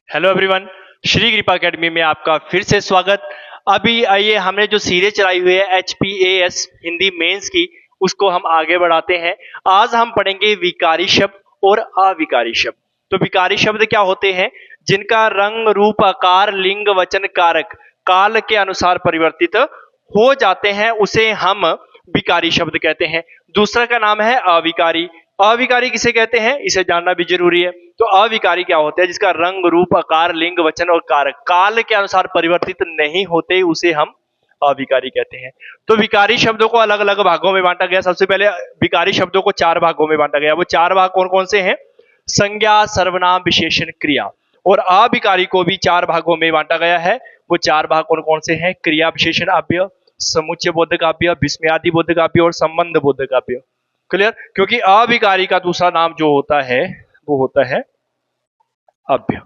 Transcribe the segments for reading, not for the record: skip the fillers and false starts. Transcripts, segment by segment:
Hello everyone, Shri कृपा academy में आपका फिर से स्वागत। अभी आइए हमने जो सीरीज चलाई हुई है HPAS हिंदी मेंस की, उसको हम आगे बढ़ाते हैं। आज हम पढ़ेंगे विकारी शब्द और अविकारी शब्द। तो विकारी शब्द क्या होते हैं? जिनका रंग, रूप, आकार, लिंग, वचन, कारक काल के अनुसार परिवर्तित हो जाते हैं, उसे हम विकारी शब्द कहते हैं। दूसरा का नाम है अविकारी। अविकारी किसे कहते हैं, इसे जानना भी जरूरी है। तो अविकारी क्या होता है? जिसका रंग, रूप, आकार, लिंग, वचन और कारक काल के अनुसार परिवर्तित नहीं होते, उसे हम अविकारी कहते हैं। तो विकारी शब्दों को अलग अलग भागों में बांटा गया। सबसे पहले विकारी शब्दों को 4 भागों में बांटा गया। वो 4 भाग कौन कौन से हैं? संज्ञा, सर्वनाम, विशेषण, क्रिया। और अविकारी को भी 4 भागों में बांटा गया है। वो 4 भाग कौन कौन से हैं? क्रिया, विशेषण, अव्यय, समुच्चय बोधक अव्यय, विस्मयादि बोधक अव्यय और संबंध बोधक अव्यय। क्लियर? क्योंकि अविकारी का दूसरा नाम जो होता है वो होता है अव्यय।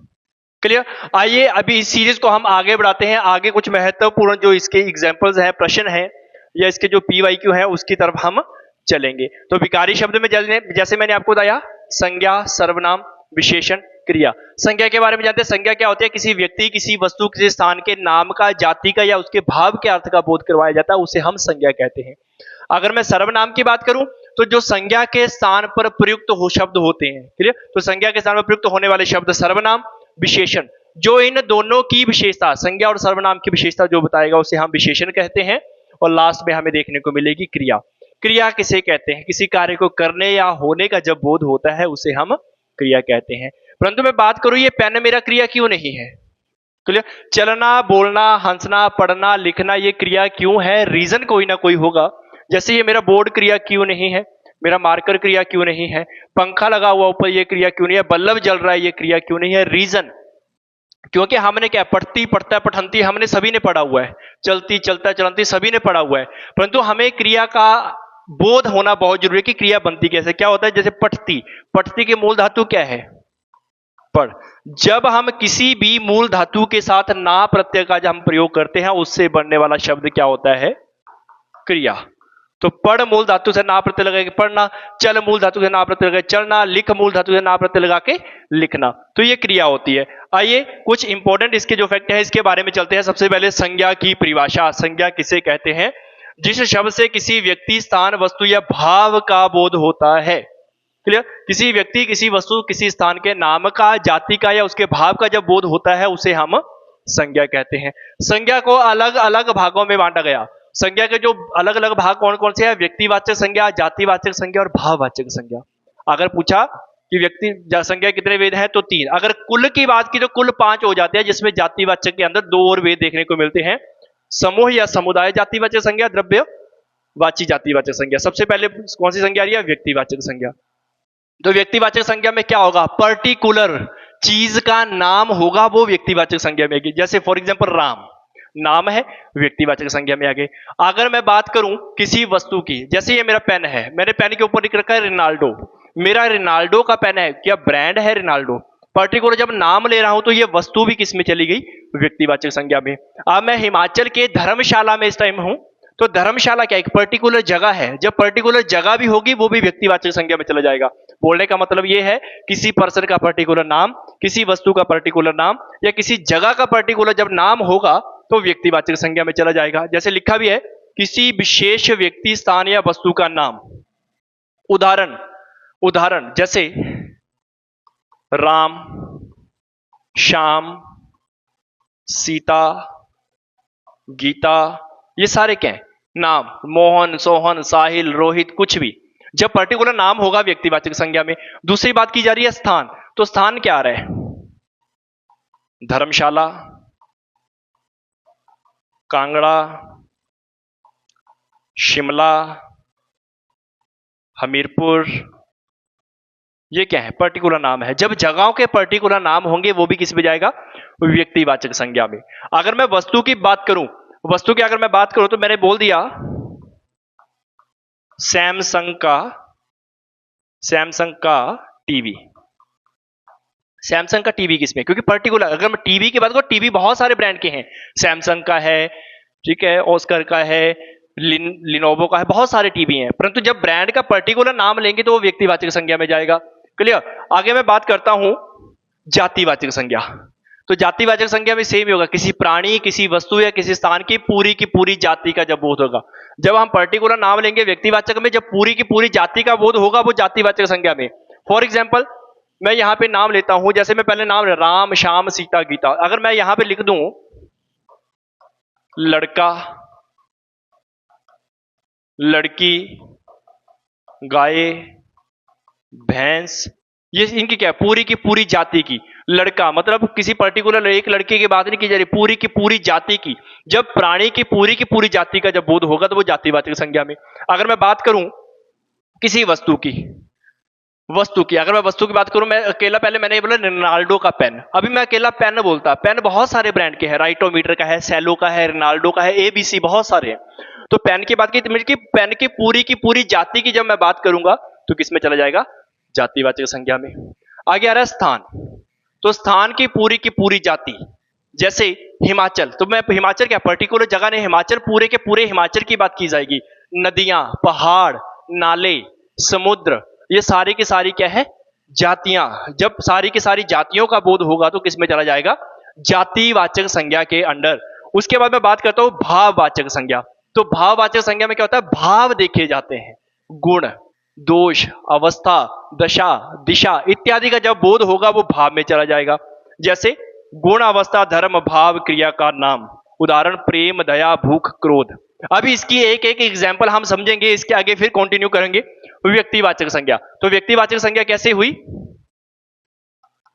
क्लियर? आइए अभी इस सीरीज को हम आगे बढ़ाते हैं। आगे कुछ महत्वपूर्ण जो इसके एग्जांपल्स हैं, प्रश्न हैं, या इसके जो PYQ है उसकी तरफ हम चलेंगे। तो विकारी शब्द में जैसे मैंने आपको बताया, संज्ञा, सर्वनाम, विशेषण, क्रिया। संज्ञा के बारे में जानते हैं। संज्ञा क्या होती है? किसी व्यक्ति, किसी वस्तु, किसी स्थान के नाम का, जाति का या उसके भाव के अर्थ का बोध करवाया जाता है, उसे हम संज्ञा कहते हैं। अगर मैं सर्वनाम की बात करूं तो जो संज्ञा के स्थान पर प्रयुक्त हो शब्द होते हैं। क्लियर? तो संज्ञा के स्थान पर प्रयुक्त होने वाले शब्द सर्वनाम, विशेषण, जो इन दोनों की विशेषता, संज्ञा और सर्वनाम की विशेषता जो बताएगा उसे हम विशेषण कहते हैं। और लास्ट में हमें देखने को मिलेगी क्रिया। क्रिया किसे कहते हैं? किसी कार्य को करने या होने का जब बोध होता है उसे हम क्रिया कहते हैं। परंतु मैं बात करूं, ये पेन मेरा क्रिया क्यों नहीं है? क्लियर? चलना, बोलना, हंसना, पढ़ना, लिखना, ये क्रिया क्यों है? रीजन कोई ना कोई होगा। जैसे ये मेरा बोर्ड क्रिया क्यों नहीं है, मेरा मार्कर क्रिया क्यों नहीं है, पंखा लगा हुआ ऊपर ये क्रिया क्यों नहीं है, बल्ब जल रहा है ये क्रिया क्यों नहीं है? रीजन, क्योंकि हमने क्या, पढ़ती, पढ़ता, पठंती हमने सभी ने पढ़ा हुआ है, चलती, चलता, चलती सभी ने पढ़ा हुआ है। परंतु हमें क्रिया का बोध होना बहुत जरूरी है कि क्रिया बनती कैसे। क्या होता है? जैसे पठती, पठती के मूल धातु क्या है? पढ़। जब हम किसी भी मूल धातु के साथ ना प्रत्यय का जब हम प्रयोग करते हैं, उससे बनने वाला शब्द क्या होता है? क्रिया। तो पढ़ मूल धातु से ना प्रत्यय लगा के पढ़ना, चल मूल धातु से ना प्रत्यय लगा के चलना, लिख मूल धातु से ना प्रत्यय लगा के लिखना, तो ये क्रिया होती है। आइए कुछ इंपॉर्टेंट इसके जो फैक्ट है इसके बारे में चलते हैं। सबसे पहले संज्ञा की परिभाषा। संज्ञा किसे कहते हैं? जिस शब्द से किसी व्यक्ति, स्थान, वस्तु या भाव का बोध होता है। क्लियर? किसी व्यक्ति, किसी वस्तु, किसी स्थान के नाम का, जाति का या उसके भाव का जब बोध होता है उसे हम संज्ञा कहते हैं। संज्ञा को अलग अलग भागों में बांटा गया। संज्ञा के जो अलग अलग भाग कौन कौन से हैं? व्यक्तिवाचक संज्ञा, जातिवाचक संज्ञा और भाववाचक संज्ञा। अगर पूछा कि व्यक्ति संज्ञा कितने वेद हैं, तो 3। अगर कुल की बात की तो कुल 5 हो जाते हैं, जिसमें जातिवाचक के अंदर 2 और वेद देखने को मिलते हैं। समूह या समुदाय जातिवाचक संज्ञा, द्रव्यवाची जातिवाचक संज्ञा। सबसे पहले कौन सी संज्ञा आ रही है? व्यक्तिवाचक संज्ञा। तो व्यक्तिवाचक संज्ञा में क्या होगा? पर्टिकुलर चीज का नाम होगा, वो व्यक्तिवाचक संज्ञा में आएगी। जैसे फॉर एग्जांपल राम नाम है, व्यक्तिवाचक संज्ञा में आगे। अगर मैं बात करूं किसी वस्तु की, जैसे ये मेरा पेन है, मैंने पेन के ऊपर लिख रखा है रिनाल्डो, मेरा रिनाल्डो का पेन है, क्या ब्रांड है रिनाल्डो? पर्टिकुलर जब नाम ले रहा हूं तो ये वस्तु भी किस में चली गई? व्यक्तिवाचक संज्ञा में। अब मैं हिमाचल के धर्मशाला में इस टाइम हूं, तो धर्मशाला क्या एक पर्टिकुलर जगह है, जब पर्टिकुलर जगह भी होगी वो भी व्यक्तिवाचक संज्ञा में चला जाएगा। बोलने का मतलब ये है किसी पर्सन का पर्टिकुलर नाम, किसी वस्तु का पर्टिकुलर नाम या किसी जगह का पर्टिकुलर जब नाम होगा तो व्यक्तिवाचक संज्ञा में चला जाएगा। जैसे लिखा भी है, किसी विशेष व्यक्ति, स्थान या वस्तु का नाम। उदाहरण, उदाहरण जैसे राम, श्याम, सीता, गीता, ये सारे क्या है? नाम। मोहन, सोहन, साहिल, रोहित, कुछ भी जब पर्टिकुलर नाम होगा व्यक्तिवाचक संज्ञा में। दूसरी बात की जा रही है स्थान, तो स्थान क्या आ रहा है? धर्मशाला, कांगड़ा, शिमला, हमीरपुर, ये क्या है? पर्टिकुलर नाम है। जब जगहों के पर्टिकुलर नाम होंगे वो भी किस में जाएगा? व्यक्तिवाचक संज्ञा में। अगर मैं वस्तु की बात करूं, वस्तु की अगर मैं बात करूं तो मैंने बोल दिया सैमसंग का टीवी। सैमसंग का टीवी किसमें? क्योंकि पर्टिकुलर, अगर मैं टीवी की बात करूं, टीवी बहुत सारे ब्रांड के हैं, सैमसंग का है, ठीक है, ऑस्कर का है, लिनोवो का है, बहुत सारे टीवी हैं। परंतु जब ब्रांड का पर्टिकुलर नाम लेंगे तो वो व्यक्तिवाचक संज्ञा में जाएगा। क्लियर? आगे मैं बात करता हूं जातिवाचक संज्ञा। तो जातिवाचक संज्ञा में सेम ही होगा, किसी प्राणी, किसी वस्तु या किसी स्थान की पूरी जाति का जब बोध होगा। जब हम पर्टिकुलर नाम लेंगे व्यक्तिवाचक में, जब की पूरी जाति का बोध होगा वो जातिवाचक संज्ञा में। फॉर एग्जाम्पल मैं यहां पे नाम लेता हूं, जैसे मैं पहले नाम राम, श्याम, सीता, गीता, अगर मैं यहां पे लिख दूं लड़का, लड़की, गाय, भैंस, ये इनकी क्या है, पूरी की पूरी जाति की। लड़का मतलब किसी पर्टिकुलर एक लड़के की बात नहीं की जा रही, पूरी की पूरी जाति की। जब प्राणी की पूरी जाति का जब बोध होगा तो वो जातिवाचक संज्ञा में। अगर मैं बात करूं किसी वस्तु की, अगर मैं वस्तु की बात करूं, मैं अकेला, पहले मैंने ये बोला रोनाल्डो का पेन, अभी मैं अकेला पेन बोलता, पेन बहुत सारे ब्रांड के हैं, राइटोमीटर का है, सेलो का है, रोनाल्डो का है, एबीसी, बहुत सारे हैं। तो पेन की बात की, पेन की पूरी जाति की जब मैं बात करूंगा तो किस में चला जाएगा, जातिवाचक संज्ञा में। आगे आ रहा है स्थान, तो स्थान की पूरी जाति, जैसे हिमाचल, तो मैं हिमाचल क्या पर्टिकुलर जगह नहीं, हिमाचल पूरे के पूरे हिमाचल की बात की जाएगी। नदियां, पहाड़, नाले, समुद्र, ये सारी की सारी क्या है, जातियां। जब सारी की सारी जातियों का बोध होगा तो किस में चला जाएगा, जातिवाचक संज्ञा के अंडर। उसके बाद मैं बात करता हूं भाववाचक संज्ञा। तो भाववाचक संज्ञा में क्या होता है, भाव देखे जाते हैं, गुण, दोष, अवस्था, दशा, दिशा इत्यादि का जब बोध होगा वो भाव में चला जाएगा। जैसे गुण, अवस्था, धर्म, भाव, क्रिया का नाम, उदाहरण प्रेम, दया, भूख, क्रोध। अभी इसकी एक एक एग्जाम्पल हम समझेंगे, इसके आगे फिर कंटिन्यू करेंगे। व्यक्तिवाचक संज्ञा, तो व्यक्तिवाचक संज्ञा कैसे हुई,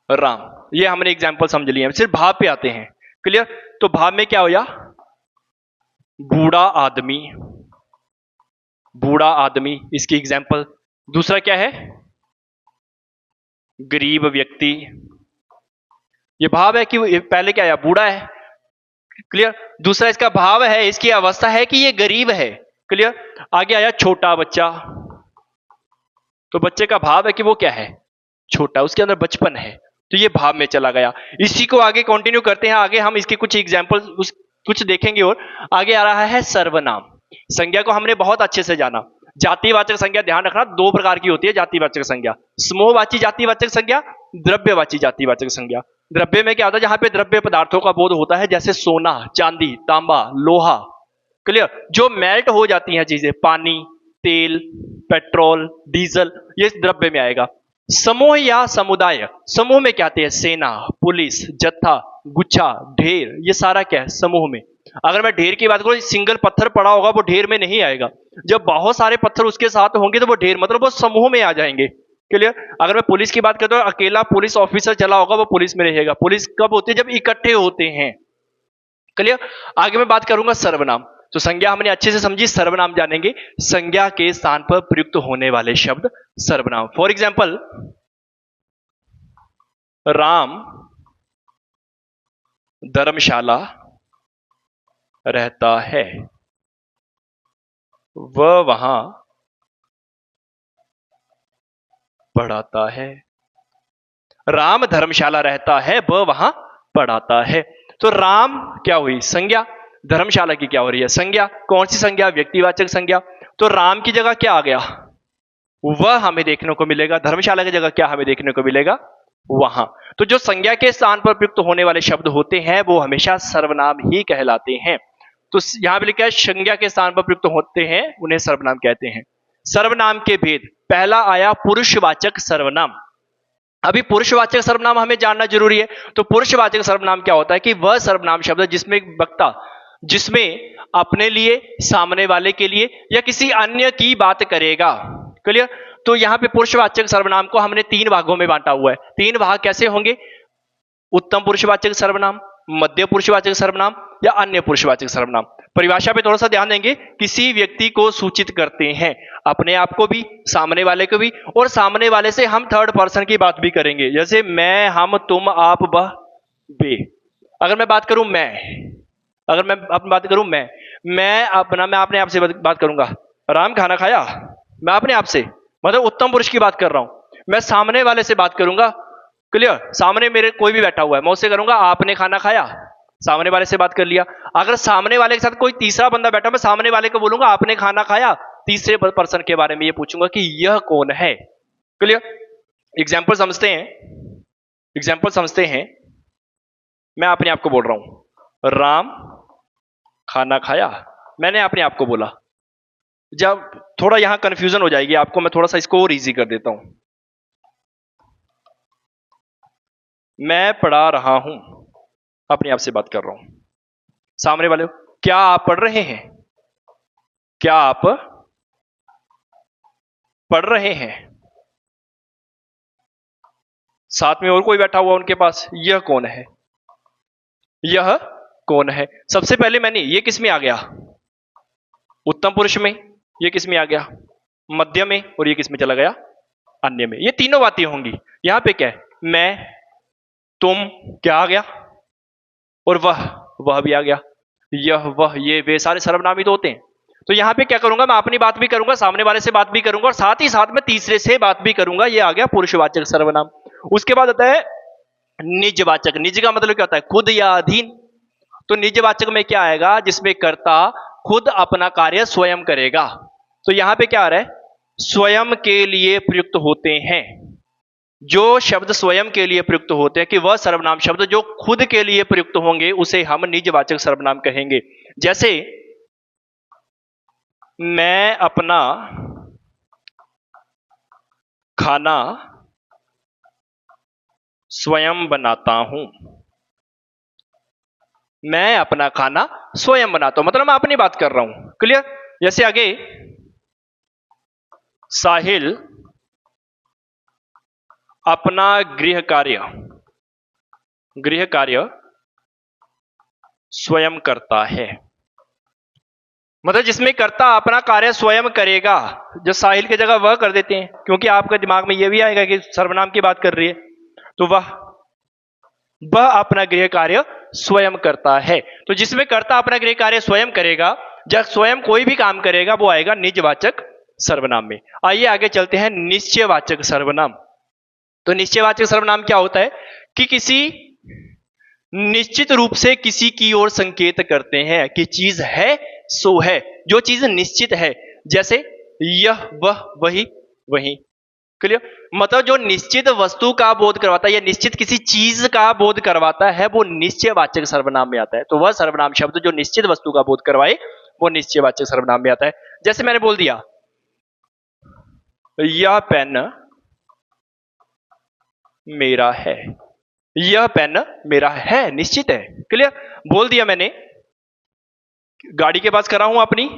राम, ये हमने एग्जाम्पल समझ लिए। सिर्फ भाव पे आते हैं, क्लियर। तो भाव में क्या होया, बूढ़ा आदमी, बूढ़ा आदमी, इसकी एग्जाम्पल। दूसरा क्या है, गरीब व्यक्ति, ये भाव है कि पहले क्या आया, बूढ़ा है, क्लियर। दूसरा इसका भाव है, इसकी अवस्था है कि ये गरीब है, क्लियर। आगे आया छोटा बच्चा, तो बच्चे का भाव है कि वो क्या है, छोटा, उसके अंदर बचपन है, तो ये भाव में चला गया। इसी को आगे कंटिन्यू करते हैं, आगे हम इसके कुछ एग्जाम्पल कुछ देखेंगे। और आगे आ रहा है सर्वनाम। संज्ञा को हमने बहुत अच्छे से जाना। जातिवाचक संज्ञा ध्यान रखना, दो प्रकार की होती है जातिवाचक संज्ञा, समूहवाची जातिवाचक संज्ञा, द्रव्यवाची जातिवाचक संज्ञा। द्रव्य में क्या होता है, जहां पे द्रव्य पदार्थों का बोध होता है, जैसे सोना, चांदी, तांबा, लोहा, क्लियर, जो मेल्ट हो जाती हैं चीजें, पानी, तेल, पेट्रोल, डीजल, ये द्रव्य में आएगा। समूह या समुदाय, समूह में क्या आते हैं, सेना, पुलिस, जत्था, गुच्छा, ढेर, ये सारा क्या है, समूह में। अगर मैं ढेर की बात करूं, सिंगल पत्थर पड़ा होगा वो ढेर में नहीं आएगा, जब बहुत सारे पत्थर उसके साथ होंगे तो वो ढेर, मतलब वो समूह में आ जाएंगे, क्लियर। अगर मैं पुलिस की बात करता हूं, अकेला पुलिस ऑफिसर चला होगा वो पुलिस में रहेगा। पुलिस कब होती है, जब इकट्ठे होते हैं, क्लियर। आगे मैं बात करूंगा सर्वनाम। तो संज्ञा हमने अच्छे से समझी, सर्वनाम जानेंगे, संज्ञा के स्थान पर प्रयुक्त होने वाले शब्द सर्वनाम। फॉर एग्जाम्पल, राम धर्मशाला रहता है, वह वहां पढ़ाता है। राम धर्मशाला रहता है, वह वहां पढ़ाता है। तो राम क्या हुई, संज्ञा, धर्मशाला की क्या हो रही है, संज्ञा। कौन सी संज्ञा, व्यक्तिवाचक संज्ञा। तो राम की जगह क्या आ गया, वह हमें देखने को मिलेगा, धर्मशाला की जगह क्या हमें देखने को मिलेगा, वहां। तो जो संज्ञा के स्थान पर प्रयुक्त होने वाले शब्द होते हैं वो हमेशा सर्वनाम ही कहलाते हैं। तो यहां पे लिखा है संज्ञा के स्थान पर प्रयुक्त होते हैं उन्हें सर्वनाम कहते हैं। सर्वनाम के भेद, पहला आया पुरुषवाचक सर्वनाम। अभी पुरुषवाचक सर्वनाम हमें जानना जरूरी है। तो पुरुषवाचक सर्वनाम क्या होता है कि वह सर्वनाम शब्द जिसमें वक्ता, जिसमें अपने लिए, सामने वाले के लिए या किसी अन्य की बात करेगा, क्लियर। तो यहां पे पुरुषवाचक सर्वनाम को हमने तीन भागों में बांटा हुआ है। तीन भाग कैसे होंगे, उत्तम पुरुषवाचक सर्वनाम, मध्य पुरुषवाचक सर्वनाम या अन्य पुरुषवाचक सर्वनाम। परिभाषा पे थोड़ा सा ध्यान देंगे, किसी व्यक्ति को सूचित करते हैं, अपने आप को भी, सामने वाले को भी, और सामने वाले से हम थर्ड पर्सन की बात भी करेंगे, जैसे मैं, हम, तुम, आप, वह, वे। अगर मैं बात करूं मैं, अगर मैं अपनी बात करूं मैं अपने आप से बात करूंगा, राम खाना खाया, मैं अपने आप से, मतलब उत्तम पुरुष की बात कर रहा हूं। मैं सामने वाले से बात करूंगा, क्लियर, सामने मेरे कोई भी बैठा हुआ है, मैं उससे करूंगा आपने खाना खाया, सामने वाले से बात कर लिया। अगर सामने वाले के साथ कोई तीसरा बंदा बैठा, मैं सामने वाले को बोलूंगा आपने खाना खाया, तीसरे पर्सन के बारे में ये पूछूंगा कि यह कौन है, क्लियर। एग्जाम्पल समझते हैं, मैं अपने आप को बोल रहा हूं, राम खाना खाया, मैंने अपने आप को बोला। जब थोड़ा यहां कंफ्यूजन हो जाएगी आपको, मैं थोड़ा सा इसको और इजी कर देता हूं। मैं पढ़ा रहा हूं, अपने आप से बात कर रहा हूं। सामने वाले, क्या आप पढ़ रहे हैं? क्या आप पढ़ रहे हैं? साथ में और कोई बैठा हुआ उनके पास, यह कौन है? यह कौन है? सबसे पहले मैंने, ये किस में आ गया? उत्तम पुरुष में। ये किस में आ गया? मध्य में। और ये किस में चला गया? अन्य में। ये तीनों बातें होंगी। यहां पे क्या है? मैं, तुम, क्या आ गया? और वह भी आ गया। यह, वह, ये, वे सारे सर्वनाम ही तो होते हैं। तो यहां पे क्या करूंगा, मैं अपनी बात भी करूंगा, सामने वाले से बात भी करूंगा, और साथ ही साथ में तीसरे से बात भी करूंगा। ये आ गया पुरुषवाचक सर्वनाम। उसके बाद आता है निजवाचक। निज का मतलब क्या होता है? खुद या अधीन। तो निजवाचक में क्या आएगा? जिसमें कर्ता खुद अपना कार्य स्वयं करेगा। तो यहां पे क्या आ रहा है? स्वयं के लिए प्रयुक्त होते हैं। जो शब्द स्वयं के लिए प्रयुक्त होते हैं, कि वह सर्वनाम शब्द जो खुद के लिए प्रयुक्त होंगे, उसे हम निजवाचक सर्वनाम कहेंगे। जैसे मैं अपना खाना स्वयं बनाता हूं। मैं अपना खाना स्वयं बनाता हूं, मतलब मैं अपनी बात कर रहा हूं। क्लियर? जैसे आगे, साहिल अपना गृह कार्य स्वयं करता है। मतलब जिसमें कर्ता अपना कार्य स्वयं करेगा, जो साहिल की जगह वह कर देते हैं, क्योंकि आपके दिमाग में यह भी आएगा कि सर्वनाम की बात कर रही है। तो वह अपना गृह कार्य स्वयं करता है। तो जिसमें कर्ता अपना गृह कार्य स्वयं करेगा, जब स्वयं कोई भी काम करेगा, वो आएगा निजवाचक सर्वनाम में। आइए आगे चलते हैं निश्चयवाचक सर्वनाम। तो निश्चयवाचक सर्वनाम क्या होता है? कि किसी निश्चित रूप से किसी की ओर संकेत करते हैं कि चीज है सो है, जो चीज निश्चित है। जैसे यह, वह, वही, वही। क्लियर? मतलब जो निश्चित वस्तु का बोध करवाता है या निश्चित किसी चीज का बोध करवाता है, वो निश्चयवाचक सर्वनाम में आता है। तो वह सर्वनाम शब्द जो निश्चित वस्तु का बोध करवाए, वो निश्चयवाचक सर्वनाम में आता है। जैसे मैंने बोल दिया, यह पेन मेरा है। यह पेन मेरा है, निश्चित है। क्लियर? बोल दिया मैंने, गाड़ी के पास खड़ा हूं, अपनी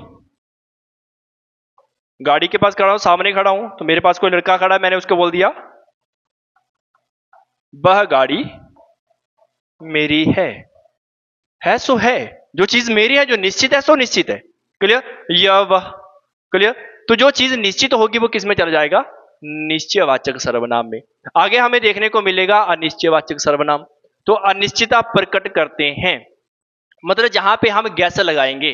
गाड़ी के पास खड़ा हूं, सामने खड़ा हूं, तो मेरे पास कोई लड़का खड़ा है, मैंने उसको बोल दिया वह गाड़ी मेरी है सो है। जो चीज मेरी है, जो निश्चित है, सो निश्चित है। क्लियर? यह, वह। क्लियर? तो जो चीज निश्चित होगी, वो किस में चला जाएगा? निश्चयवाचक सर्वनाम में। आगे हमें देखने को मिलेगा अनिश्चयवाचक सर्वनाम। तो अनिश्चितता प्रकट करते हैं, मतलब जहां पे हम गैस लगाएंगे,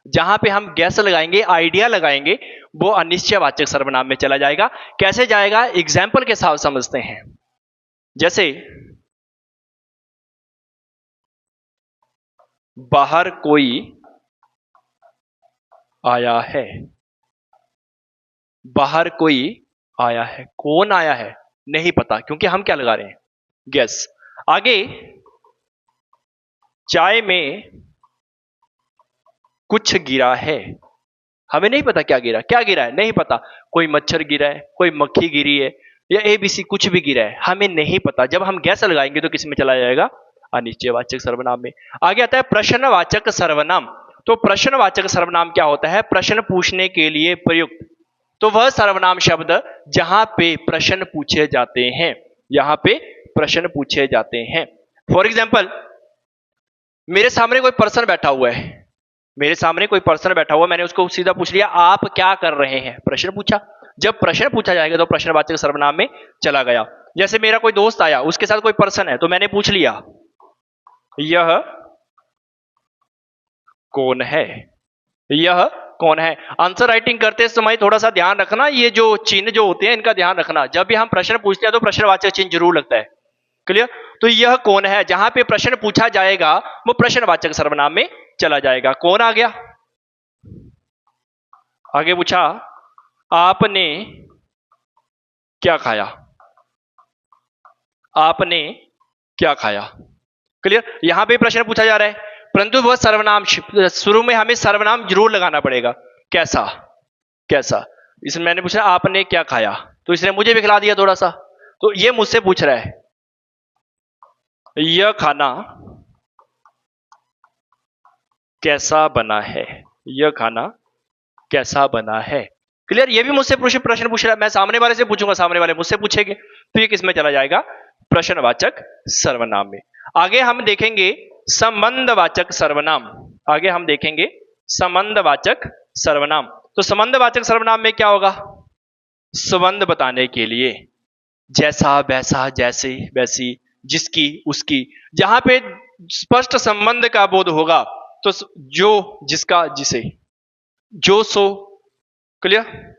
जहां पे हम गैस लगाएंगे, आइडिया लगाएंगे, वो अनिश्चयवाचक सर्वनाम में चला जाएगा। कैसे जाएगा? एग्जाम्पल के साथ समझते हैं। जैसे बाहर कोई आया है। बाहर कोई आया है, कौन आया है नहीं पता, क्योंकि हम क्या लगा रहे हैं? गैस। आगे, चाय में कुछ गिरा है, हमें नहीं पता क्या गिरा, क्या गिरा है नहीं पता। कोई मच्छर गिरा है, कोई मक्खी गिरी है, या एबीसी कुछ भी गिरा है, हमें नहीं पता। जब हम गैस लगाएंगे तो किस में चला जाएगा? अनिश्चयवाचक सर्वनाम में। आगे आता है प्रश्नवाचक सर्वनाम। तो प्रश्नवाचक सर्वनाम क्या होता है? प्रश्न पूछने के लिए प्रयुक्त। तो वह सर्वनाम शब्द जहां पे प्रश्न पूछे जाते हैं, यहां पे प्रश्न पूछे जाते हैं। फॉर एग्जाम्पल, मेरे सामने कोई पर्सन बैठा हुआ है, मेरे सामने कोई पर्सन बैठा हुआ, मैंने उसको सीधा पूछ लिया आप क्या कर रहे हैं? प्रश्न पूछा। जब प्रश्न पूछा जाएगा तो प्रश्नवाचक सर्वनाम में चला गया। जैसे मेरा कोई दोस्त आया, उसके साथ कोई पर्सन है, तो मैंने पूछ लिया यह कौन है? यह कौन है? आंसर राइटिंग करते समय थोड़ा सा ध्यान रखना, ये जो चिन्ह जो होते हैं इनका ध्यान रखना। जब भी हम प्रश्न पूछते हैं तो प्रश्नवाचक चिन्ह जरूर लगता है। क्लियर? तो यह कौन है, जहां पे प्रश्न पूछा जाएगा, वो प्रश्नवाचक सर्वनाम में चला जाएगा। कौन आ गया? आगे पूछा आपने क्या खाया? आपने क्या खाया? क्लियर, यहां पे प्रश्न पूछा जा रहा है, परंतु वह सर्वनाम, शुरू में हमें सर्वनाम जरूर लगाना पड़ेगा। कैसा, कैसा, इसमें मैंने पूछा आपने क्या खाया, तो इसने मुझे भी खिला दिया थोड़ा सा, तो ये मुझसे पूछ रहा है यह खाना कैसा बना है, यह खाना कैसा बना है। क्लियर, ये भी मुझसे प्रश्न पूछ रहा है, मैं सामने वाले से पूछूंगा, सामने वाले मुझसे पूछेंगे, तो ये किसमें चला जाएगा, प्रश्नवाचक सर्वनाम में। आगे हम देखेंगे संबंधवाचक सर्वनाम, आगे हम देखेंगे संबंधवाचक सर्वनाम। तो संबंधवाचक सर्वनाम में क्या होगा, संबंध बताने के लिए, जैसा, वैसा, जैसे, वैसी, जिसकी, उसकी, जहां पे स्पष्ट संबंध का बोध होगा, तो जो, जिसका, जिसे, जो, सो, क्लियर,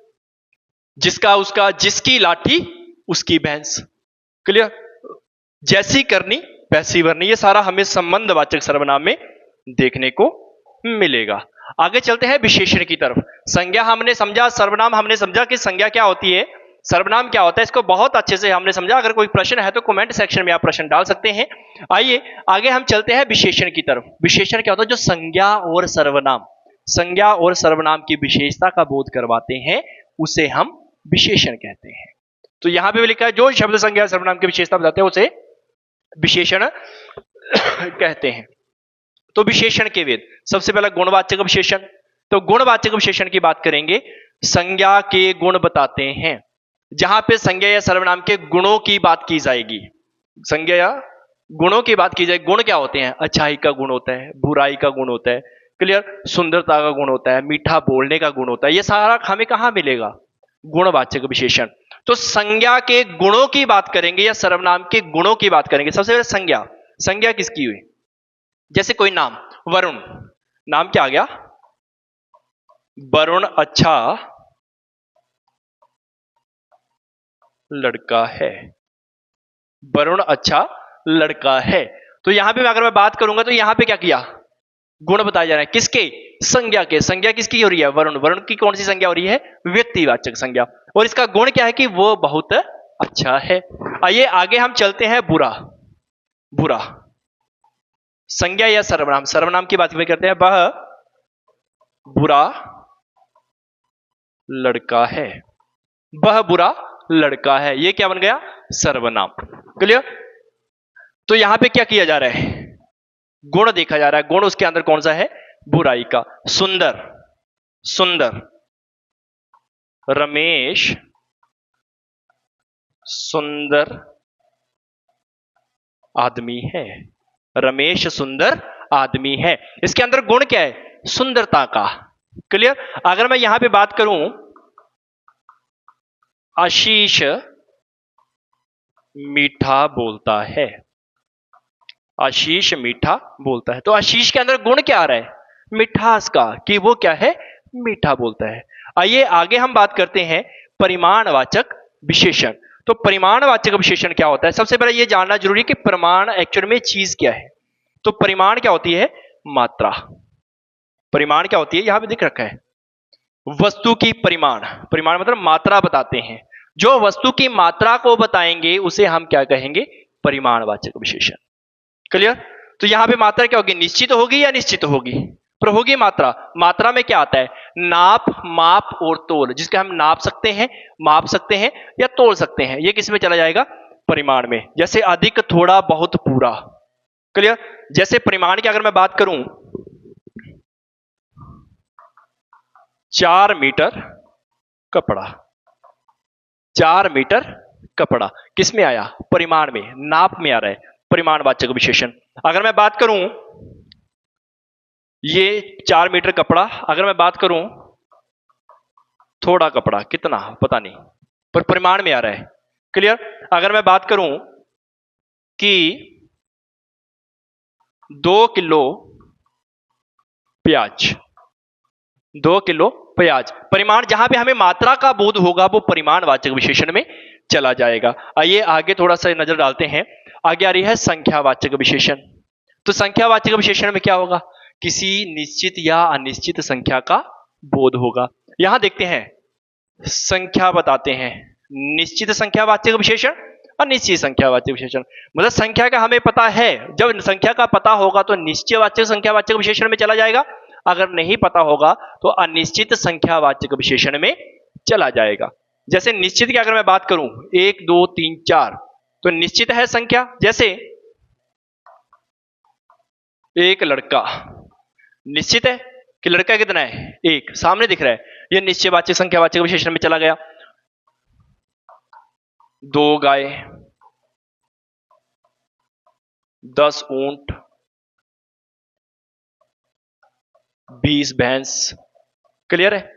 जिसका, उसका, जिसकी लाठी उसकी भैंस, क्लियर, जैसी करनी वैसी भरनी, ये सारा हमें संबंधवाचक सर्वनाम में देखने को मिलेगा। आगे चलते हैं विशेषण की तरफ। संज्ञा हमने समझा, सर्वनाम हमने समझा कि संज्ञा क्या होती है, सर्वनाम क्या होता है, इसको बहुत अच्छे से हमने समझा। अगर कोई प्रश्न है तो कमेंट सेक्शन में आप प्रश्न डाल सकते हैं। आइए आगे हम चलते हैं विशेषण की तरफ। विशेषण क्या होता है, जो संज्ञा और सर्वनाम, संज्ञा और सर्वनाम की विशेषता का बोध करवाते हैं, उसे हम विशेषण कहते हैं। तो यहां पे भी लिखा है जो शब्द संज्ञा सर्वनाम की विशेषता बताते हैं उसे विशेषण कहते हैं। तो विशेषण के वेद, सबसे पहला गुणवाचक विशेषण। तो गुणवाचक विशेषण की बात करेंगे, संज्ञा के गुण बताते हैं। जहां पे संज्ञा या सर्वनाम के गुणों की बात की जाएगी, संज्ञा या गुणों की बात की जाएगी। गुण क्या होते हैं, अच्छाई का गुण होता है, बुराई का गुण होता है, क्लियर, सुंदरता का गुण होता है, मीठा बोलने का गुण होता है, ये सारा हमें कहां मिलेगा, गुणवाचक विशेषण। तो संज्ञा के गुणों की बात करेंगे या सर्वनाम के गुणों की बात करेंगे। सबसे पहले संज्ञा, संज्ञा किसकी हुई, जैसे कोई नाम, वरुण, नाम क्या आ गया, वरुण अच्छा लड़का है, वरुण अच्छा लड़का है। तो यहां पे अगर मैं बात करूंगा तो यहां पे क्या किया, गुण बताया जा रहा है, किसके, संज्ञा के। संज्ञा किसकी हो रही है, वरुण, वरुण की कौन सी संज्ञा हो रही है, व्यक्तिवाचक संज्ञा, और इसका गुण क्या है कि वो बहुत अच्छा है। आइए आगे हम चलते हैं बुरा। बुरा संज्ञा या सर्वनाम, सर्वनाम की बात करते हैं, वह बुरा लड़का है, वह बुरा लड़का है, ये क्या बन गया, सर्वनाम, क्लियर। तो यहां पे क्या किया जा रहा है, गुण देखा जा रहा है, गुण उसके अंदर कौन सा है, बुराई का। सुंदर, सुंदर, रमेश सुंदर आदमी है, रमेश सुंदर आदमी है, इसके अंदर गुण क्या है, सुंदरता का, क्लियर। अगर मैं यहां पे बात करूं, आशीष मीठा बोलता है, आशीष मीठा बोलता है, तो आशीष के अंदर गुण क्या आ रहा है, मिठास का, कि वो क्या है, मीठा बोलता है। आइए आगे हम बात करते हैं परिमाणवाचक विशेषण। तो परिमाणवाचक विशेषण क्या होता है, सबसे पहले यह जानना जरूरी है कि परिमाण एक्चुअल में चीज क्या है। तो परिमाण क्या होती है, मात्रा, परिमाण क्या होती है, यहां पे दिख रखा है, वस्तु की परिमाण, परिमाण मतलब मात्रा बताते हैं, जो वस्तु की मात्रा को बताएंगे उसे हम क्या कहेंगे, परिमाणवाचक विशेषण, क्लियर। तो यहां पे मात्रा क्या होगी, निश्चित होगी या निश्चित होगी, पर होगी मात्रा। मात्रा में क्या आता है, नाप, माप और तोल, जिसके हम नाप सकते हैं, माप सकते हैं या तोल सकते हैं, ये किस में चला जाएगा, परिमाण में। जैसे अधिक, थोड़ा, बहुत, पूरा, क्लियर। जैसे परिमाण की अगर मैं बात करूं, 4 मीटर कपड़ा, 4 मीटर कपड़ा किस में आया, परिमाण में, नाप में आ रहा है, परिमाणवाचक विशेषण। अगर मैं बात करूं ये 4 मीटर कपड़ा, अगर मैं बात करूं थोड़ा कपड़ा, कितना पता नहीं, पर परिमाण में आ रहा है, क्लियर। अगर मैं बात करूं कि 2 किलो प्याज, 2 किलो प्याज, परिमाण, जहां पे हमें मात्रा का बोध होगा वो परिमाणवाचक विशेषण में चला जाएगा। आइए आगे थोड़ा सा नजर डालते हैं। आगे आ रही है संख्यावाचक विशेषण। तो संख्यावाचक विशेषण में क्या होगा, किसी निश्चित या अनिश्चित संख्या का बोध होगा। यहां देखते हैं, संख्या बताते हैं, निश्चित संख्यावाचक विशेषण, अनिश्चित संख्यावाचक विशेषण। मतलब संख्या का हमें पता है, जब संख्या का पता होगा तो निश्चयवाचक संख्यावाचक विशेषण में चला जाएगा, अगर नहीं पता होगा तो अनिश्चित संख्यावाचक विशेषण में चला जाएगा। जैसे निश्चित की अगर मैं बात करूं 1 2 3 4, तो निश्चित है संख्या। जैसे एक लड़का, निश्चित है कि लड़का कितना है, एक, सामने दिख रहा है, यह निश्चयवाचक संख्यावाचक विशेषण में चला गया। 2 गाय, 10 ऊंट, 20 भैंस। क्लियर है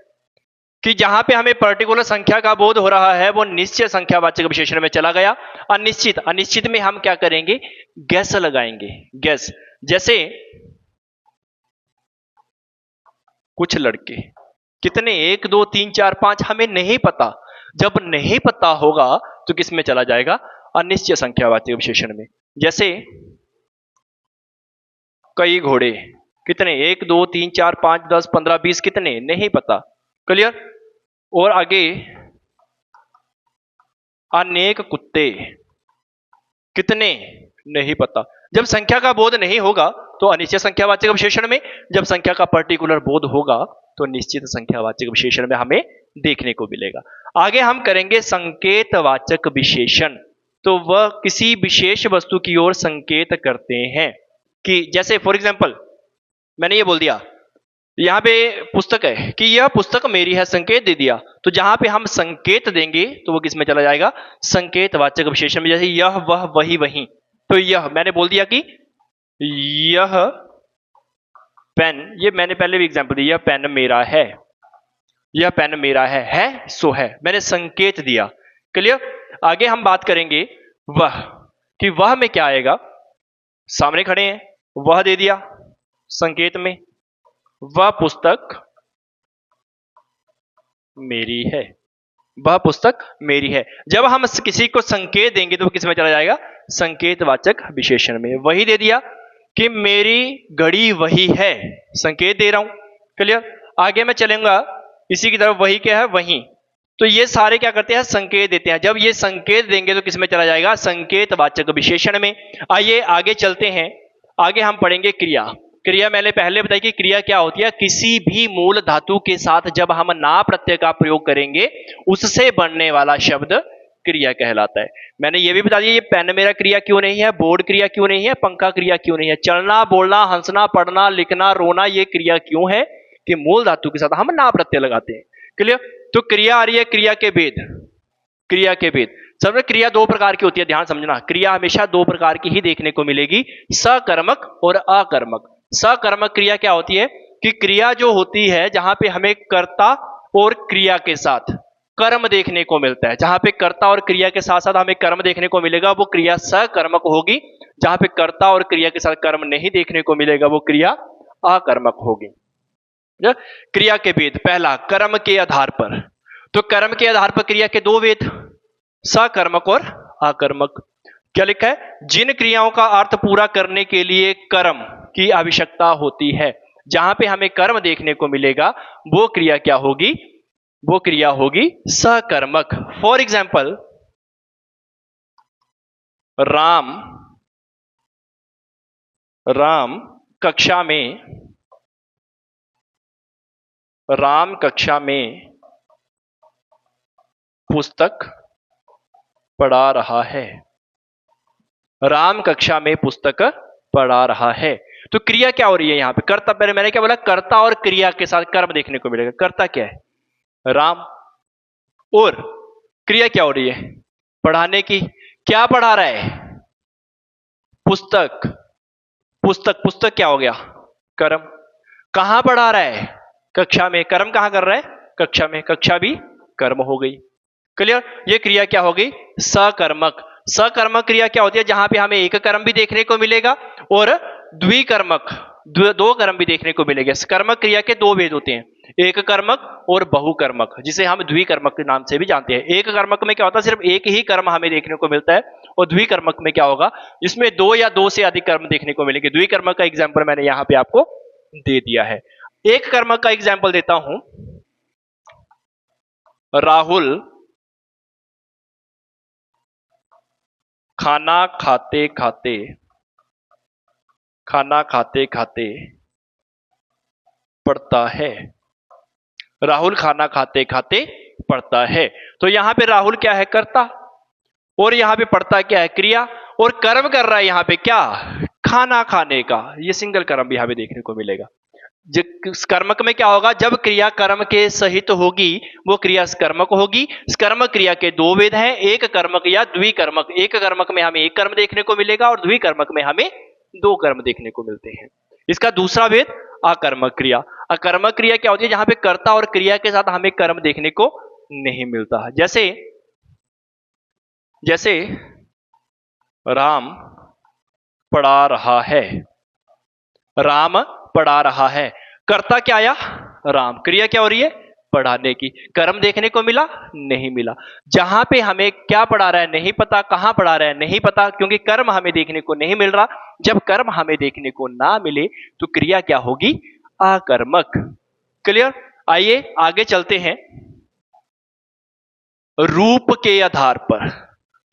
कि जहां पे हमें पर्टिकुलर संख्या का बोध हो रहा है वो निश्चय संख्यावाचक विशेषण में चला गया। अनिश्चित, अनिश्चित में हम क्या करेंगे, गैस लगाएंगे, गैस। जैसे कुछ लड़के, कितने, 1 2 3 4 5, हमें नहीं पता। जब नहीं पता होगा तो किस में चला जाएगा, अनिश्चय संख्यावाचक विशेषण में। जैसे कई घोड़े, कितने, 1 2 3 4 5 10 15 20, कितने, नहीं पता। क्लियर। और आगे अनेक कुत्ते, कितने, नहीं पता। जब संख्या का बोध नहीं होगा तो अनिश्चित संख्यावाचक विशेषण में, जब संख्या का पर्टिकुलर बोध होगा तो निश्चित संख्यावाचक विशेषण में हमें देखने को मिलेगा। आगे हम करेंगे संकेतवाचक विशेषण। तो वह किसी विशेष वस्तु की ओर संकेत करते हैं कि, जैसे फॉर एग्जाम्पल मैंने ये बोल दिया यहां पे पुस्तक है कि यह पुस्तक मेरी है, संकेत दे दिया, तो जहां पे हम संकेत देंगे तो वो किस में चला जाएगा, संकेतवाचक विशेषण में। जैसे यह, वह, वही, वहीं, तो यह मैंने बोल दिया कि यह पेन, ये मैंने पहले भी एग्जांपल दिया, यह पेन मेरा है, यह पेन मेरा है सो है, मैंने संकेत दिया। क्लियर। आगे हम बात करेंगे वह, कि वह में क्या आएगा, सामने खड़े हैं, वह दे दिया संकेत में, वह पुस्तक मेरी है, वह पुस्तक मेरी है। जब हम किसी को संकेत देंगे तो वो किस में चला जाएगा, संकेतवाचक विशेषण में। वही दे दिया कि मेरी घड़ी वही है, संकेत दे रहा हूं। क्लियर। आगे मैं चलूंगा इसी की तरफ, वही क्या है, वही, तो ये सारे क्या करते हैं, संकेत देते हैं। जब ये संकेत देंगे तो किस में चला जाएगा, संकेतवाचक विशेषण में। आइए आगे चलते हैं, आगे हम पढ़ेंगे क्रिया। क्रिया मैंने पहले बताई कि क्रिया क्या होती है, किसी भी मूल धातु के साथ जब हम ना प्रत्यय का प्रयोग करेंगे उससे बनने वाला शब्द क्रिया कहलाता है। मैंने ये भी बता दिया ये पेन मेरा क्रिया क्यों नहीं है, बोर्ड क्रिया क्यों नहीं है, पंखा क्रिया क्यों नहीं है। चलना, बोलना, हंसना, पढ़ना, लिखना, रोना, ये क्रिया क्यों है कि मूल धातु के साथ हम ना प्रत्यय लगाते हैं। क्लियर। तो क्रिया आ रही है, क्रिया के भेद, क्रिया के भेद। सब क्रिया दो प्रकार की होती है, ध्यान समझना, क्रिया हमेशा दो प्रकार की ही देखने को मिलेगी, सकर्मक और अकर्मक। सकर्मक क्रिया क्या होती है कि क्रिया जो होती है जहां पे हमें कर्ता और क्रिया के साथ कर्म देखने को मिलता है, जहां पे कर्ता और क्रिया के साथ साथ हमें कर्म देखने को मिलेगा वो क्रिया सकर्मक होगी। जहां पे कर्ता और क्रिया के साथ कर्म नहीं देखने को मिलेगा वो क्रिया अकर्मक होगी। क्रिया के भेद, पहला कर्म के आधार पर, तो कर्म के आधार पर क्रिया के दो भेद, सकर्मक और अकर्मक। क्या लिखा है, जिन क्रियाओं का अर्थ पूरा करने के लिए कर्म की आवश्यकता होती है, जहां पे हमें कर्म देखने को मिलेगा वो क्रिया क्या होगी, वो क्रिया होगी सकर्मक। फॉर एग्जाम्पल राम, राम कक्षा में, राम कक्षा में पुस्तक पढ़ा रहा है, राम कक्षा में पुस्तक पढ़ा रहा है। तो क्रिया क्या हो रही है यहां पे, कर्ता, पहले मैंने क्या बोला, कर्ता और क्रिया के साथ कर्म देखने को मिलेगा। कर्ता क्या है, राम, और क्रिया क्या हो रही है, पढ़ाने की। क्या पढ़ा रहा है, पुस्तक, पुस्तक, पुस्तक क्या हो गया, कर्म। कहां पढ़ा रहा है, कक्षा में, कर्म कहां कर रहा है, कक्षा में, कक्षा भी कर्म हो गई। क्लियर। ये क्रिया क्या हो गई, सकर्मक। सकर्मक क्रिया क्या होती है, जहां पे हमें एक कर्म भी देखने को मिलेगा और द्विकर्मक, दो कर्म भी देखने को मिलेगा। कर्मक क्रिया के दो भेद होते हैं, एक कर्मक और बहुकर्मक, जिसे हम द्विकर्मक के नाम से भी जानते हैं। एक कर्मक में क्या होता है, सिर्फ एक ही कर्म हमें देखने को मिलता है, और द्विकर्मक में क्या होगा, इसमें दो या दो से अधिक कर्म देखने को मिलेंगे। द्विकर्मक का एग्जाम्पल मैंने यहां पे आपको दे दिया है। एक कर्मक का एग्जाम्पल देता हूं, राहुल खाना खाते खाते, खाना खाते खाते पढ़ता है। राहुल खाना खाते खाते पढ़ता है। तो यहां पे राहुल क्या है? कर्ता, और यहां पे पढ़ता क्या है? क्रिया, और कर्म कर रहा है यहां पे क्या? खाना खाने का। ये सिंगल कर्म भी यहां पे देखने को मिलेगा। कर्मक में क्या होगा? जब क्रिया कर्म के सहित होगी वो क्रिया कर्मक होगी। कर्म क्रिया के दो भेद हैं, एक कर्मक या द्विकर्मक। एक कर्मक में हमें एक कर्म देखने को मिलेगा और द्विकर्मक में हमें दो कर्म देखने को मिलते हैं। इसका दूसरा भेद अकर्मक क्रिया। अकर्मक क्रिया क्या होती है? जहां पे कर्ता और क्रिया के साथ हमें कर्म देखने को नहीं मिलता। जैसे जैसे राम पढ़ा रहा है। राम पढ़ा रहा है, कर्ता क्या आया? राम। क्रिया क्या हो रही है? पढ़ाने की। कर्म देखने को मिला? नहीं मिला। जहां पे हमें क्या पढ़ा रहा है नहीं पता, कहां पढ़ा रहा है नहीं पता, क्योंकि कर्म हमें देखने को नहीं मिल रहा। जब कर्म हमें देखने को ना मिले तो क्रिया क्या होगी? अकर्मक। क्लियर? आइए आगे चलते हैं। रूप के आधार पर,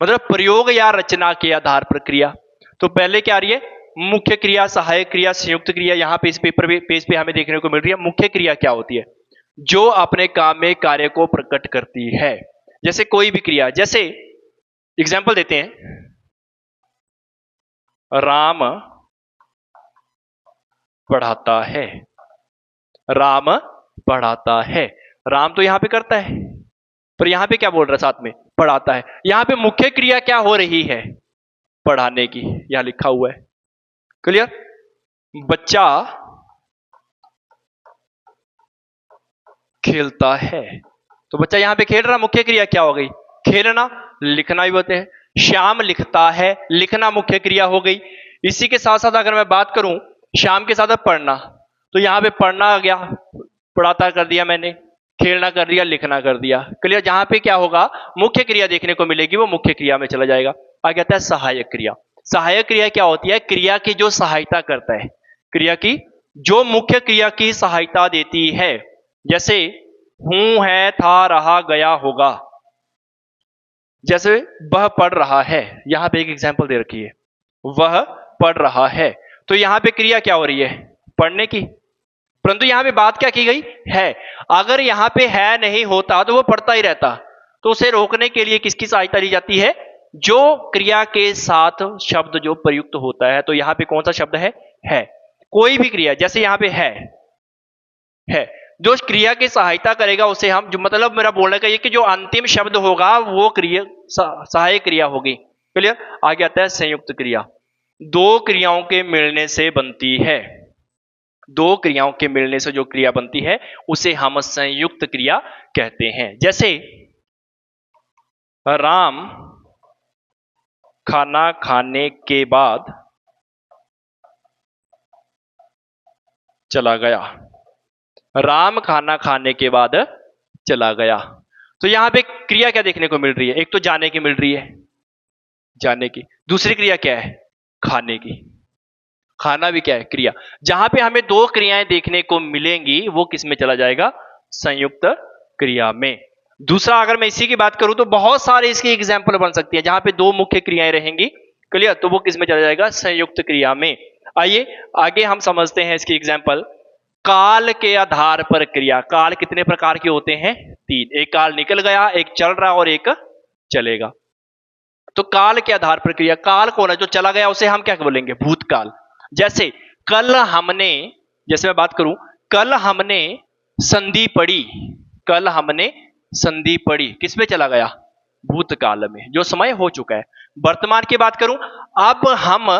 मतलब प्रयोग या रचना के आधार पर क्रिया। तो पहले क्या आ रही है? मुख्य क्रिया, सहायक क्रिया, संयुक्त क्रिया। यहां पे इस पेज पे हमें देखने को मिल रही है। मुख्य क्रिया क्या होती है? जो अपने काम में कार्य को प्रकट करती है। जैसे कोई भी क्रिया, जैसे एग्जाम्पल देते हैं, राम पढ़ाता है। राम पढ़ाता है। राम तो यहां पे करता है, पर यहां पे क्या बोल रहा है? साथ में पढ़ाता है। यहां पे मुख्य क्रिया क्या हो रही है? पढ़ाने की। यहां लिखा हुआ है। क्लियर? बच्चा खेलता है, तो बच्चा यहां पे खेल रहा, मुख्य क्रिया क्या हो गई? खेलना। लिखना भी होते हैं। श्याम लिखता है, लिखना मुख्य क्रिया हो गई। इसी के साथ साथ अगर मैं बात करूं श्याम के साथ पढ़ना, तो यहां पे पढ़ना आ गया, पढ़ाता कर दिया मैंने, खेलना कर दिया, लिखना कर दिया। क्लियर? जहां पे क्या होगा? मुख्य क्रिया देखने को मिलेगी, वो मुख्य क्रिया में चला जाएगा। आगे आता है सहायक क्रिया। सहायक क्रिया क्या होती है? क्रिया की जो सहायता करता है, क्रिया की जो मुख्य क्रिया की सहायता देती है। जैसे हूं, है, था, रहा, गया, होगा। जैसे वह पढ़ रहा है, यहां पे एक एग्जांपल दे रखी है, वह पढ़ रहा है। तो यहां पे क्रिया क्या हो रही है? पढ़ने की। परंतु यहां पे बात क्या की गई है? अगर यहां पे है नहीं होता तो वो पढ़ता ही रहता। तो उसे रोकने के लिए किसकी सहायता ली जाती है? जो क्रिया के साथ शब्द जो प्रयुक्त होता है। तो यहां पे कौन सा शब्द है? कोई भी क्रिया, जैसे यहां पे है, जो क्रिया की सहायता करेगा उसे हम, जो मतलब मेरा बोलने का ये कि जो अंतिम शब्द होगा वो क्रिया सहायक क्रिया होगी। क्लियर? आगे आता है संयुक्त क्रिया। दो क्रियाओं के मिलने से बनती है। दो क्रियाओं के मिलने से जो क्रिया बनती है उसे हम संयुक्त क्रिया कहते हैं। जैसे राम खाना खाने के बाद चला गया। राम खाना खाने के बाद चला गया। तो यहां पे क्रिया क्या देखने को मिल रही है? एक तो जाने की मिल रही है, जाने की। दूसरी क्रिया क्या है? खाने की। खाना भी क्या है? क्रिया। जहां पे हमें दो क्रियाएं देखने को मिलेंगी वो किस में चला जाएगा? संयुक्त क्रिया में। दूसरा, अगर मैं इसी की बात करूं तो बहुत सारे इसकी एग्जाम्पल बन सकती है जहां पे दो मुख्य क्रियाएं रहेंगी। क्लियर? तो वो किस में चला जाएगा? संयुक्त क्रिया में। आइए आगे हम समझते हैं इसकी एग्जाम्पल। काल के आधार पर क्रिया। काल कितने प्रकार के होते हैं? तीन। एक काल निकल गया, एक चल रहा और एक चलेगा। तो काल के आधार पर क्रिया। काल कौन है? जो चला गया उसे हम क्या बोलेंगे? भूतकाल। जैसे कल हमने, जैसे मैं बात करूं, कल हमने संधि पढ़ी। कल हमने संधि पढ़ी, किसमें चला गया? भूतकाल में, जो समय हो चुका है। वर्तमान की बात करूं, अब हम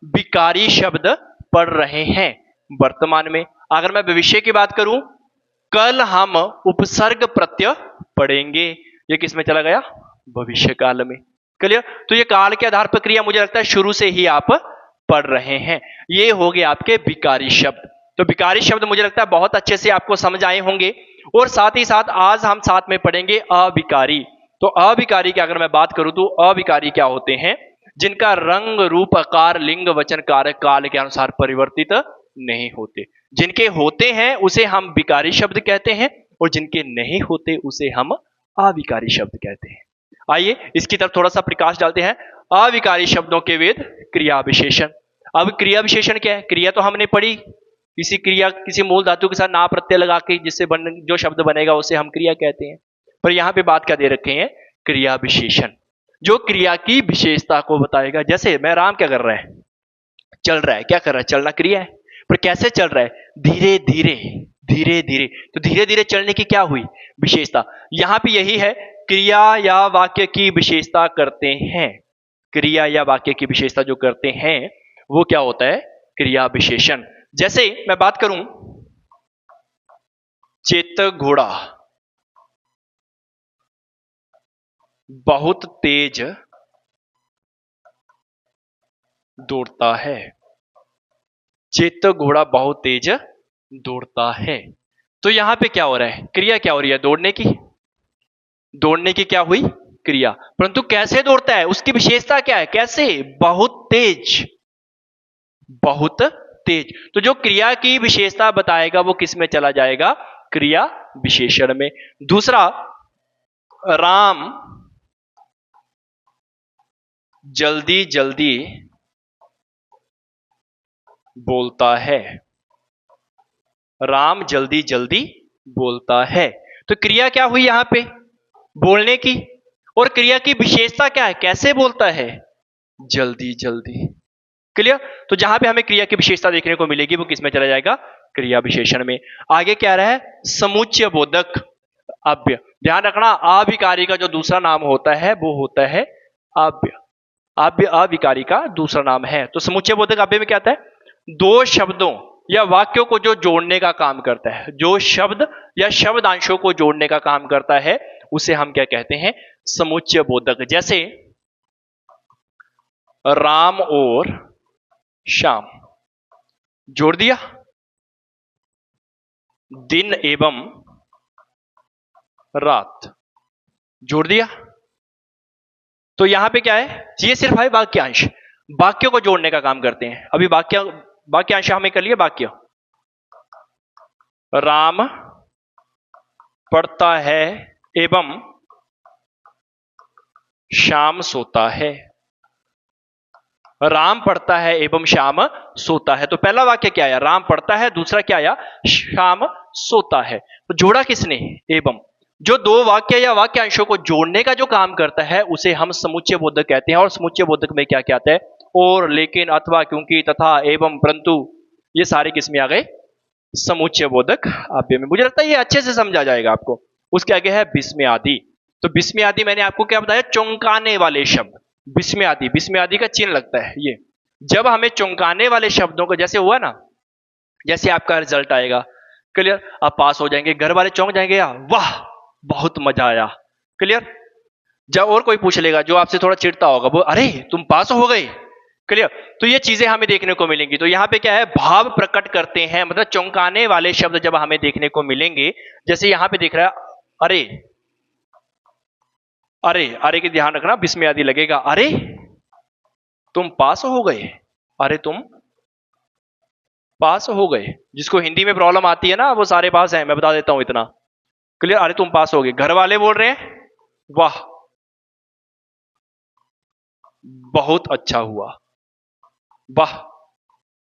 विकारी शब्द पढ़ रहे हैं वर्तमान में। अगर मैं भविष्य की बात करूं, कल हम उपसर्ग प्रत्यय पढ़ेंगे, ये किसमें चला गया? भविष्य काल में। क्लियर? तो ये काल के आधार पर क्रिया मुझे लगता है शुरू से ही आप पढ़ रहे हैं। ये हो गए आपके विकारी शब्द। तो विकारी शब्द मुझे लगता है बहुत अच्छे से आपको समझ आए होंगे। और साथ ही साथ आज हम साथ में पढ़ेंगे अविकारी। तो अविकारी की अगर मैं बात करूं तो अविकारी क्या होते हैं? जिनका रंग, रूप, आकार, लिंग, वचन, कारक काल के अनुसार परिवर्तित नहीं होते। जिनके होते हैं उसे हम विकारी शब्द कहते हैं, और जिनके नहीं होते उसे हम अविकारी शब्द कहते हैं। आइए इसकी तरफ थोड़ा सा प्रकाश डालते हैं। अविकारी शब्दों के वेद क्रिया विशेषण। अब क्रिया विशेषण क्या है? क्रिया तो हमने पढ़ी, किसी क्रिया किसी मूल धातु के साथ ना प्रत्यय लगा के जिससे जो शब्द बनेगा उसे हम क्रिया कहते हैं। पर यहां पे बात क्या दे रखे हैं? क्रिया विशेषण, जो क्रिया की विशेषता को बताएगा। जैसे मैं राम क्या कर रहा है? चल रहा है। क्या कर रहा है? चलना क्रिया है। पर कैसे चल रहा है? धीरे धीरे, धीरे धीरे। तो धीरे धीरे चलने की क्या हुई? विशेषता। यहां पे यही है, क्रिया या वाक्य की विशेषता करते हैं। क्रिया या वाक्य की विशेषता जो करते हैं वो क्या होता है? क्रिया विशेषण। जैसे मैं बात करूं, चेतक घोड़ा बहुत तेज दौड़ता है। चेतक घोड़ा बहुत तेज दौड़ता है। तो यहां पे क्या हो रहा है? क्रिया क्या हो रही है? दौड़ने की। दौड़ने की क्या हुई? क्रिया। परंतु कैसे दौड़ता है? उसकी विशेषता क्या है? कैसे? बहुत तेज, बहुत तेज। तो जो क्रिया की विशेषता बताएगा वो किस में चला जाएगा? क्रिया विशेषण में। दूसरा, राम जल्दी जल्दी बोलता है। राम जल्दी जल्दी बोलता है। तो क्रिया क्या हुई यहां पे? बोलने की। और क्रिया की विशेषता क्या है? कैसे बोलता है? जल्दी जल्दी। क्लियर? तो जहां पे हमें क्रिया की विशेषता देखने को मिलेगी वो किसमें चला जाएगा? क्रिया विशेषण में। आगे क्या रहा है? समुच्चय बोधक अव्यय। ध्यान रखना, अविकारी का जो दूसरा नाम होता है वो होता है अव्यय। अव्यय अविकारी का दूसरा नाम है। तो समुच्चय बोधक अव्यय में क्या आता है? दो शब्दों या वाक्यों को जो जोड़ने का काम करता है, जो शब्द या शब्दांशों को जोड़ने का काम करता है उसे हम क्या कहते हैं? समुच्चय बोधक। जैसे राम और श्याम, जोड़ दिया। दिन एवं रात, जोड़ दिया। तो यहां पे क्या है? ये सिर्फ है वाक्यांश, वाक्यों को जोड़ने का काम करते हैं। अभी वाक्यांश हमें कर लिया। वाक्य, राम पढ़ता है एवं श्याम सोता है। राम पढ़ता है एवं श्याम सोता है। तो पहला वाक्य क्या आया? राम पढ़ता है। दूसरा क्या आया? श्याम सोता है। तो जोड़ा किसने? एवं। जो दो वाक्य या वाक्यांशों को जोड़ने का जो काम करता है उसे हम समुच्चय बोधक कहते हैं। और समुच्चय बोधक में क्या क्या आता है? और, लेकिन, अथवा, क्योंकि, तथा, एवं, परंतु, ये सारे किसमें आ गए? समुच्चय बोधक अव्यय में। मुझे लगता है ये अच्छे से समझा जाएगा आपको। उसके आगे है विस्मय आदि। तो विस्मय आदि मैंने आपको क्या बताया? चौंकाने वाले शब्द। विस्मय आदि, विस्मय आदि का चिन्ह लगता है ये। जब हमें चौंकाने वाले शब्दों को, जैसे हुआ ना, जैसे आपका रिजल्ट आएगा, क्लियर, आप पास हो जाएंगे, घर वाले चौंक जाएंगे, या वाह बहुत मजा आया। क्लियर? जब और कोई पूछ लेगा जो आपसे थोड़ा चिढ़ता होगा, वो अरे तुम पास हो गए। क्लियर? तो ये चीजें हमें देखने को मिलेंगी। तो यहां पे क्या है? भाव प्रकट करते हैं, मतलब चौंकाने वाले शब्द जब हमें देखने को मिलेंगे, जैसे यहां पे दिख रहा है अरे, अरे, अरे की ध्यान रखना, विस्मय आदि लगेगा। अरे तुम पास हो गए, अरे तुम पास हो गए। जिसको हिंदी में प्रॉब्लम आती है ना, वो सारे पास हैं, मैं बता देता हूं इतना। क्लियर? अरे तुम पास हो गए। घर वाले बोल रहे हैं वाह बहुत अच्छा हुआ, वाह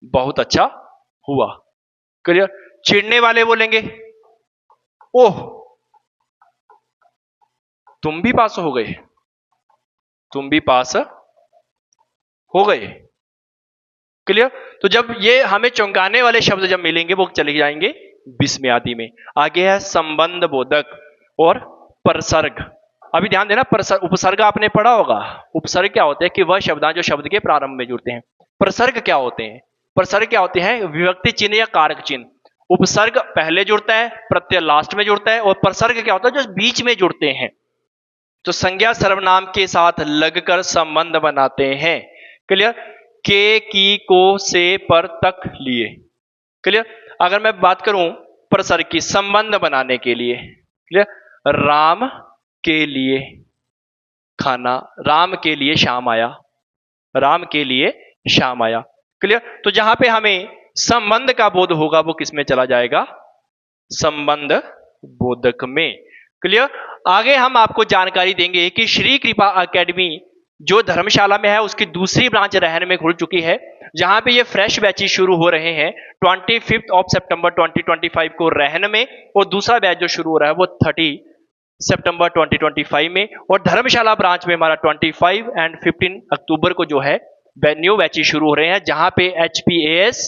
बहुत अच्छा हुआ। क्लियर? चिढ़ने वाले बोलेंगे ओह तुम भी पास हो गए, तुम भी पास हो गए। क्लियर? तो जब ये हमें चौंकाने वाले शब्द जब मिलेंगे वो चले जाएंगे विस्मय आदि में। आगे है संबंध बोधक और परसर्ग। अभी ध्यान देना, उपसर्ग आपने पढ़ा होगा। उपसर्ग क्या होते हैं? कि वह शब्द जो शब्द के प्रारंभ में जुड़ते हैं। प्रसर्ग क्या होते हैं? प्रसर्ग क्या होते हैं? विभक्ति चिन्ह या कारक चिन्ह। उपसर्ग पहले जुड़ता है, प्रत्यय लास्ट में जुड़ता है, और प्रसर्ग क्या होता है? जो बीच में जुड़ते हैं। तो संज्ञा सर्वनाम के साथ लगकर संबंध बनाते हैं। क्लियर? के, की, को, से, पर तक लिए। क्लियर? अगर मैं बात करूं प्रसर्ग की, संबंध बनाने के लिए, क्लियर, राम के लिए खाना, राम के लिए शाम आया, राम के लिए शाम आया। क्लियर? तो जहां पे हमें संबंध का बोध होगा वो किसमें चला जाएगा? संबंध बोधक में। क्लियर? आगे हम आपको जानकारी देंगे कि श्री कृपा एकेडमी जो धर्मशाला में है उसकी दूसरी ब्रांच रहन में खुल चुकी है, जहां पे ये फ्रेश बैचेस शुरू हो रहे हैं 25 सितंबर 2025 को रहन में, और दूसरा बैच जो शुरू हो रहा है वो 30 सितंबर 2025 में, और धर्मशाला ब्रांच में हमारा 25 एंड 15 अक्टूबर को जो है न्यू बैचेस शुरू हो रहे हैं, जहां पे HPAS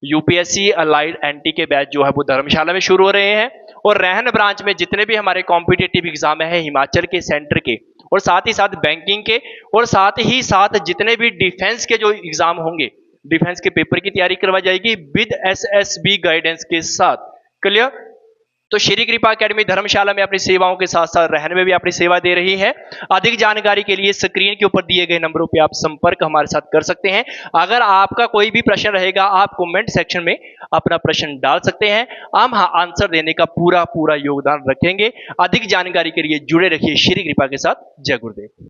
यूपीएससी अलाइड एनटी के बैच जो है वो धर्मशाला में शुरू हो रहे हैं। और रहन ब्रांच में जितने भी हमारे कॉम्पिटिटिव एग्जाम है हिमाचल के सेंटर के, और साथ ही साथ बैंकिंग के, और साथ ही साथ जितने भी डिफेंस के जो एग्जाम होंगे, डिफेंस के पेपर की तैयारी करवाई जाएगी विद SSB गाइडेंस के साथ। क्लियर? तो श्री कृपा एकेडमी धर्मशाला में अपनी सेवाओं के साथ साथ रहने में भी अपनी सेवा दे रही है। अधिक जानकारी के लिए स्क्रीन के ऊपर दिए गए नंबरों पे आप संपर्क हमारे साथ कर सकते हैं। अगर आपका कोई भी प्रश्न रहेगा, आप कमेंट सेक्शन में अपना प्रश्न डाल सकते हैं, हम आंसर देने का पूरा योगदान रखेंगे। अधिक जानकारी के लिए जुड़े रहिए श्री कृपा के साथ। जय गुरुदेव।